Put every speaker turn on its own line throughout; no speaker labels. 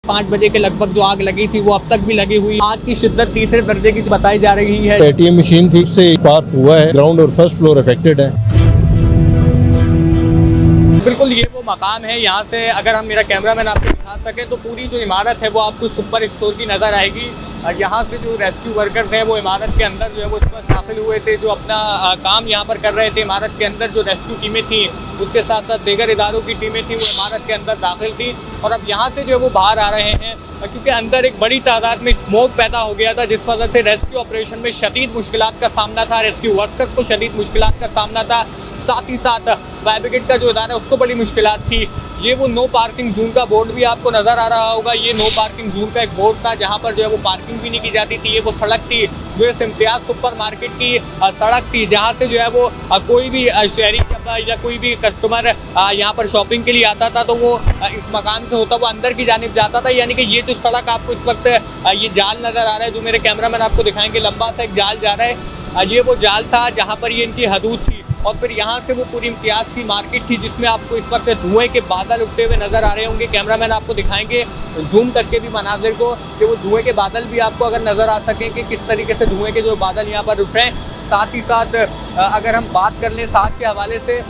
5 बजे के लगभग जो आग लगी थी वो अब तक भी लगी हुई। आग की शिद्दत तीसरे दर्जे की बताई जा रही है।
एटीएम मशीन थी, उससे स्पार्क हुआ है। ग्राउंड और फर्स्ट फ्लोर अफेक्टेड है।
बिल्कुल ये वो मकाम है, यहाँ से अगर हम मेरा कैमरामैन आपको दिखा सके तो पूरी जो इमारत है वो आपको सुपर स्टोर की नज़र आएगी। और यहाँ से जो रेस्क्यू वर्कर्स हैं वो इमारत के अंदर जो है वो इस वक्त दाखिल हुए थे, जो अपना काम यहाँ पर कर रहे थे। इमारत के अंदर जो रेस्क्यू टीमें थी, उसके साथ साथ दीगर इदारों की टीमें थी, वो इमारत के अंदर दाखिल थी। और अब यहाँ से जो है वो बाहर आ रहे हैं, क्योंकि अंदर एक बड़ी तादाद में स्मोक पैदा हो गया था, जिस वजह से रेस्क्यू ऑपरेशन में शदीद मुश्किलात का सामना था। रेस्क्यू वर्कर्स को शदीद मुश्किलात का सामना था, साथ ही साथ फायर ब्रिगेड का जो इदारा है उसको बड़ी मुश्किलात थी। ये वो नो पार्किंग जोन का बोर्ड भी आपको नज़र आ रहा होगा। ये नो पार्किंग जोन का एक बोर्ड था, जहाँ पर जो है वो पार्किंग भी नहीं की जाती थी। ये वो सड़क थी जो इस इम्तियाज़ सुपर मार्केट की सड़क थी, जहाँ से जो है वो कोई भी शहरी या कोई भी कस्टमर यहाँ पर शॉपिंग के लिए आता था तो वो इस मकान से होता वो अंदर की जानिब जाता था। यानी कि ये जो सड़क आपको इस वक्त ये जाल नज़र आ रहा है, जो मेरे कैमरामैन आपको दिखाएंगे, लंबा सा एक जाल जा रहा है। ये वो जाल था जहाँ पर ये इनकी हदूद थी। और फिर यहाँ से वो पूरी इम्तियाज़ की मार्केट थी, जिसमें आपको इस वक्त धुएं के बादल उठते हुए नज़र आ रहे होंगे। कैमरामैन आपको दिखाएंगे जूम करके भी मनाजिर को, कि वो धुएं के बादल भी आपको अगर नज़र आ सकें कि किस तरीके से धुएं के जो बादल यहाँ पर उठ रहे हैं। साथ ही साथ अगर हम बात कर लें आग के हवाले से,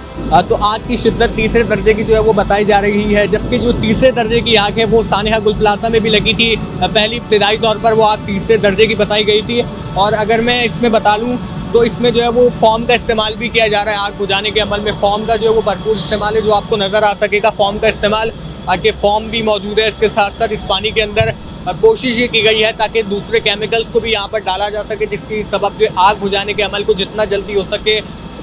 तो आग की शिद्दत तीसरे दर्जे की जो है वो बताई जा रही है। जबकि जो तीसरे दर्जे की आग है वो सानिया गुल प्लाजा में भी लगी थी। पहली इब्तिदाई तौर पर वो आग तीसरे दर्जे की बताई गई थी। और अगर मैं इसमें बता लूँ तो इसमें जो है वो फॉर्म का इस्तेमाल भी किया जा रहा है। आग बुझाने के अमल में फॉर्म का जो है वो भरपूर इस्तेमाल है, जो आपको नज़र आ सकेगा फॉर्म का इस्तेमाल। आगे फॉर्म भी मौजूद है। इसके साथ साथ इस पानी के अंदर कोशिश ये की गई है ताकि दूसरे केमिकल्स को भी यहाँ पर डाला जा सके, जिसकी सबब जो आग बुझाने के अमल को जितना जल्दी हो सके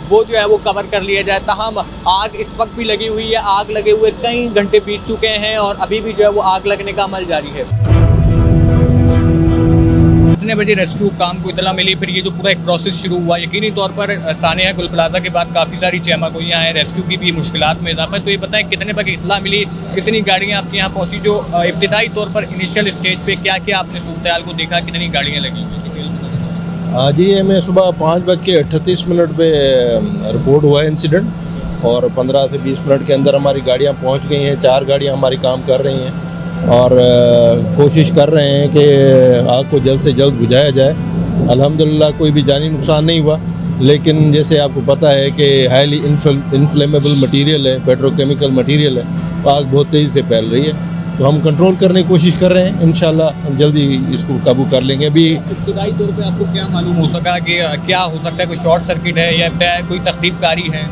वो जो है वो कवर कर लिया जाए। ताहम आग इस वक्त भी लगी हुई है। आग लगे हुए कई घंटे बीत चुके हैं और अभी भी जो है वो आग लगने का अमल जारी है। कितने बजे रेस्क्यू काम को इतला मिली, फिर ये जो पूरा एक प्रोसेस शुरू हुआ? यकीनी तौर पर सानिया गुल प्लाजा के बाद काफ़ी सारी चहमगोइयाँ हैं, रेस्क्यू की भी मुश्किलात में इजाफा है। तो ये बताएं कितने बजे इतला मिली, कितनी गाड़ियाँ आपके यहाँ पहुँची? जो इब्तिदाई तौर पर इनिशियल स्टेज पे क्या क्या आपने सूरत हाल को देखा, कितनी गाड़ियाँ लगी हुई?
जी, हमें सुबह 5:38 पे रिपोर्ट हुआ है इंसिडेंट, और 15 से 20 मिनट के अंदर हमारी गाड़ियाँ पहुँच गई हैं। 4 गाड़ियाँ हमारी काम कर रही हैं और कोशिश कर रहे हैं कि आग को जल्द से जल्द बुझाया जाए। अल्हम्दुलिल्लाह कोई भी जानी नुकसान नहीं हुआ, लेकिन जैसे आपको पता है कि हाईली इन्फ्लेमेबल मटेरियल है, पेट्रोकेमिकल मटेरियल है, तो आग बहुत तेज़ी से फैल रही है। तो हम कंट्रोल करने की कोशिश कर रहे हैं। इंशाल्लाह हम जल्दी इसको काबू कर लेंगे। अभी
इब्तिदाई तौर पे आपको क्या मालूम हो सका कि क्या हो सकता है? कोई शॉर्ट सर्किट है या कोई तस्दीबकारी है?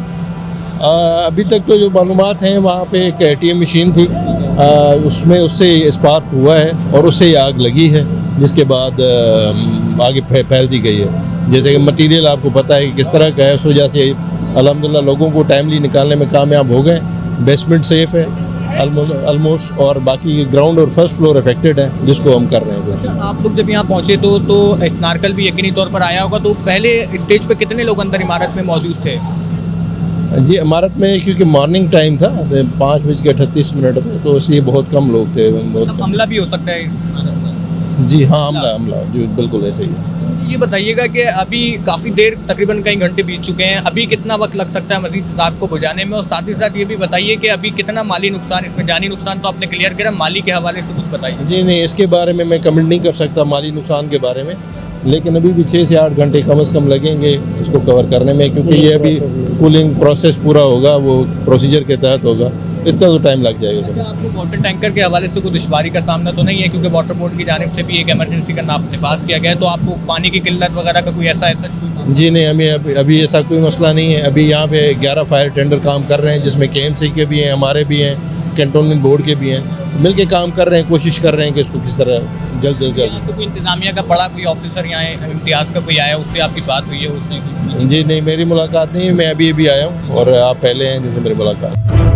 अभी तक तो जो मालूमात हैं, वहाँ पे एक एटीएम मशीन थी, उससे स्पार्क हुआ है और उससे ही आग लगी है, जिसके बाद आगे फैलती गई है। जैसे कि मटेरियल आपको पता है कि किस तरह का है, उस वजह से अल्हम्दुलिल्लाह लोगों को टाइमली निकालने में कामयाब हो गए। बेसमेंट सेफ है ऑलमोस्ट, और बाकी ग्राउंड और फर्स्ट फ्लोर अफेक्टेड है, जिसको हम कर रहे हैं।
आप लोग जब यहाँ पहुँचे तो स्नार्कल भी यकीनी तौर पर आया होगा, तो पहले स्टेज पे कितने लोग अंदर इमारत में मौजूद थे?
जी, इमारत में क्योंकि मॉर्निंग टाइम था 5:38 पे, तो इसलिए बहुत कम लोग थे।
हमला भी हो सकता है?
जी हाँ, हमला जी बिल्कुल ऐसे ही है।
ये बताइएगा कि अभी काफ़ी देर, तकरीबन कई घंटे बीत चुके हैं, अभी कितना वक्त लग सकता है मज़ीद इस आग को बुझाने में? और साथ ही साथ ये भी बताइए कि अभी कितना माली नुकसान, इसमें जानी नुकसान तो आपने क्लियर किया, माली के हवाले से कुछ बताइए।
जी नहीं, इसके बारे में मैं कमेंट नहीं कर सकता माली नुकसान के बारे में, लेकिन अभी भी 6 से 8 घंटे कम से कम लगेंगे इसको कवर करने में, क्योंकि ये अभी कूलिंग प्रोसेस पूरा होगा, वो प्रोसीजर के तहत होगा, इतना तो टाइम लग जाएगा।
अच्छा, आपको वाटर टैंकर के हवाले से कोई दुश्वारी का सामना तो नहीं है, क्योंकि वाटर बोर्ड की जानिब से भी एक इमरजेंसी का नफाज किया गया है, तो आपको पानी की किल्लत वगैरह का कोई ऐसा
जी नहीं, हमें अभी ऐसा कोई मसला नहीं है। अभी यहाँ पे 11 फायर टेंडर काम कर रहे हैं, जिसमें KMC के भी हैं, हमारे भी हैं, कैंटोनमेंट बोर्ड के भी हैं, मिलके काम कर रहे हैं, कोशिश कर रहे हैं कि इसको किस तरह जल्द
कोई इंतजामिया का बड़ा कोई ऑफिसर यहाँ इम्तियाज़ का कोई आया, उससे आपकी बात हुई है? उसने
जी नहीं, मेरी मुलाकात नहीं है, मैं अभी आया हूँ और आप पहले हैं जिनसे मेरी मुलाकात।